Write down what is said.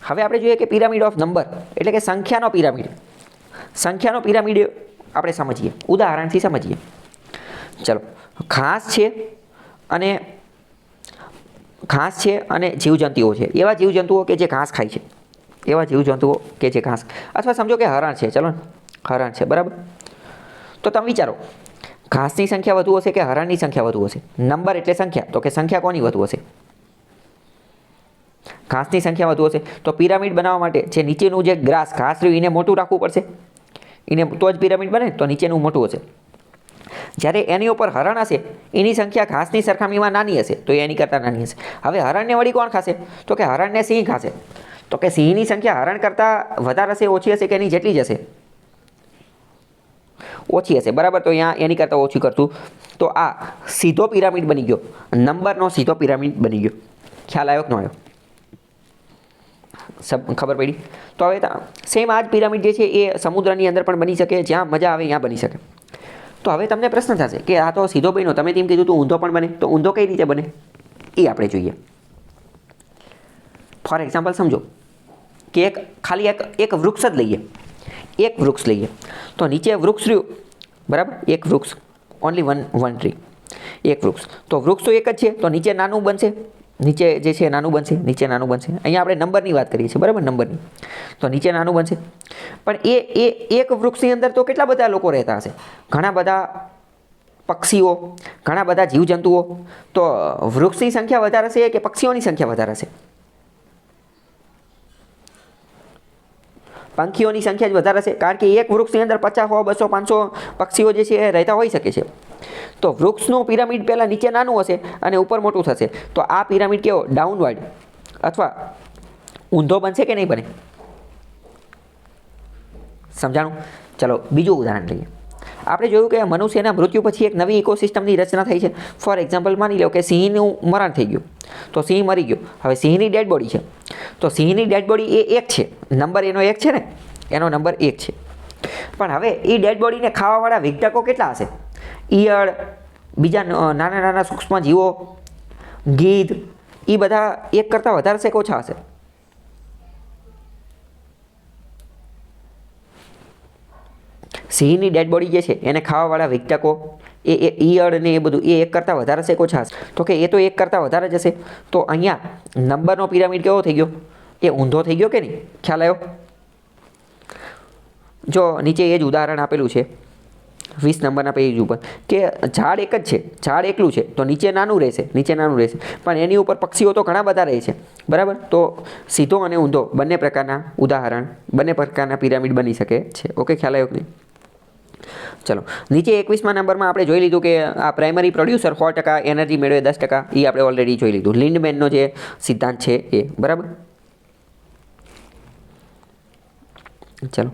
હવે આપણે જોઈએ કે પિરામિડ ઓફ નંબર એટલે કે સંખ્યાનો પિરામિડ આપણે સમજીએ, ઉદાહરણથી સમજીએ. ચલો, ઘાસ છે અને જીવજંતુઓ છે. એવા જીવજંતુઓ કે જે ઘાસ ખાય છે, અથવા સમજો કે હરણ છે. ચલો, હરણ છે, બરાબર. તો તમે વિચારો, ઘાસની સંખ્યા વધુ હશે કે હરણની સંખ્યા વધુ હશે? નંબર એટલે સંખ્યા, તો કે સંખ્યા કોની વધુ હશે? ઘાસની સંખ્યા વધુ હશે. તો પિરામિડ બનાવવા માટે જે નીચેનું જે ઘાસ રહ્યું એને મોટું રાખવું પડશે, તો જ પિરામિડ બને. તો નીચેનું મોટું હશે. જ્યારે એની ઉપર હરણ હશે, એની સંખ્યા ઘાસની સરખામણીમાં નાની હશે, તો એની કરતાં નાની હશે. હવે હરણને વળી કોણ ખાશે? તો કે હરણને સિંહ ખાશે. તો કે સિંહની સંખ્યા હરણ કરતાં વધારે હશે, ઓછી હશે કે એની જેટલી જ હશે? ઓછી હશે, બરાબર. તો અહીંયા એની કરતાં ઓછી કરતું. તો આ સીધો પિરામિડ બની ગયો, નંબરનો સીધો પિરામિડ બની ગયો. ખ્યાલ આવ્યો કે ન આવ્યો? ખબર પડી? તો હવે સેમ આ જ પિરામિડ જે છે એ સમુદ્રની અંદર પણ બની શકે, જ્યાં મજા આવે ત્યાં બની શકે. તો હવે તમને પ્રશ્ન થશે કે આ તો સીધો બન્યો, તમે તેમ કીધું તો ઊંધો પણ બને. તો ઊંધો કઈ રીતે બને એ આપણે જોઈએ. ફોર એક્ઝામ્પલ સમજો કે એક વૃક્ષ જ લઈએ. એક વૃક્ષ લઈએ તો નીચે વૃક્ષ રહ્યું, બરાબર. એક વૃક્ષ, ઓનલી વન ટ્રી, એક વૃક્ષ. તો વૃક્ષ તો એક જ છે, તો નીચે નાનું બનશે. નીચે જે છે નાનું બનશે. અહીંયા આપણે નંબરની વાત કરીએ છીએ, બરાબર, નંબરની. તો નીચે નાનું બનશે. પણ એ એક વૃક્ષની અંદર તો કેટલા બધા લોકો રહેતા હશે? ઘણા બધા પક્ષીઓ, ઘણા બધા જીવજંતુઓ. તો વૃક્ષની સંખ્યા વધારે હશે કે પક્ષીઓની સંખ્યા વધારે હશે? પંખીઓની સંખ્યા જ વધારે હશે, કારણ કે એક વૃક્ષની અંદર 50, 100, 200, 500 પક્ષીઓ જે છે એ રહેતા હોઈ શકે છે. તો વૃક્ષનું પિરામિડ પહેલાં નીચે નાનું હશે અને ઉપર મોટું થશે. તો આ પિરામિડ કેવો? ડાઉનવર્ડ અથવા ઊંધો બનશે કે નહીં બને? સમજાણું? ચલો, બીજું ઉદાહરણ લઈએ. આપણે જોયું કે મનુષ્યના મૃત્યુ પછી એક નવી ઇકોસિસ્ટમની રચના થઈ છે. ફોર એક્ઝામ્પલ માની લો કે સિંહનું મરણ થઈ ગયું, તો સિંહ મરી ગયો. હવે સિંહની ડેડ બોડી છે. તો સિંહની ડેડ બોડી એ એક છે, નંબર એનો એક છે ને, એનો નંબર 1 છે. પણ હવે એ ડેડ બોડીને ખાવાવાળા વિઘટકો કેટલા હશે? ઈયળ, બીજા નાના સૂક્ષ્મ જીવો, ગીધ, એ બધા એક કરતાં વધારે હશે કે ઓછા હશે? સિંહની ડેડ બોડી જે છે એને ખાવાવાળા વિઘટકો, એ ઈયળ ને એ બધું, એ એક કરતાં વધારે હશે કે ઓછા હશે? તો કે એ તો એક કરતાં વધારે જ હશે. તો અહીંયા નંબરનો પિરામિડ કેવો થઈ ગયો? એ ઊંધો થઈ ગયો કે નહીં? ખ્યાલ આવ્યો? જો નીચે એ જ ઉદાહરણ આપેલું છે 20 નંબરના પેજ ઉપર, કે ઝાડ એક જ છે, ઝાડ એકલું છે, તો નીચે નાનું રહેશે. પણ એની ઉપર પક્ષીઓ તો ઘણા બધા રહે છે, બરાબર. તો સીધો અને ઊંધો બંને પ્રકારના પિરામિડ બની શકે છે. ઓકે, ખ્યાલ આવ્યો કે નહીં? ચલો, નીચે 21મા નંબરમાં આપણે જોઈ લીધું કે આ પ્રાઇમરી પ્રોડ્યુસર 100% એનર્જી મેળવે 10%, એ આપણે ઓલરેડી જોઈ લીધું. લિન્ડમેનનો જે સિદ્ધાંત છે એ, બરાબર. ચલો.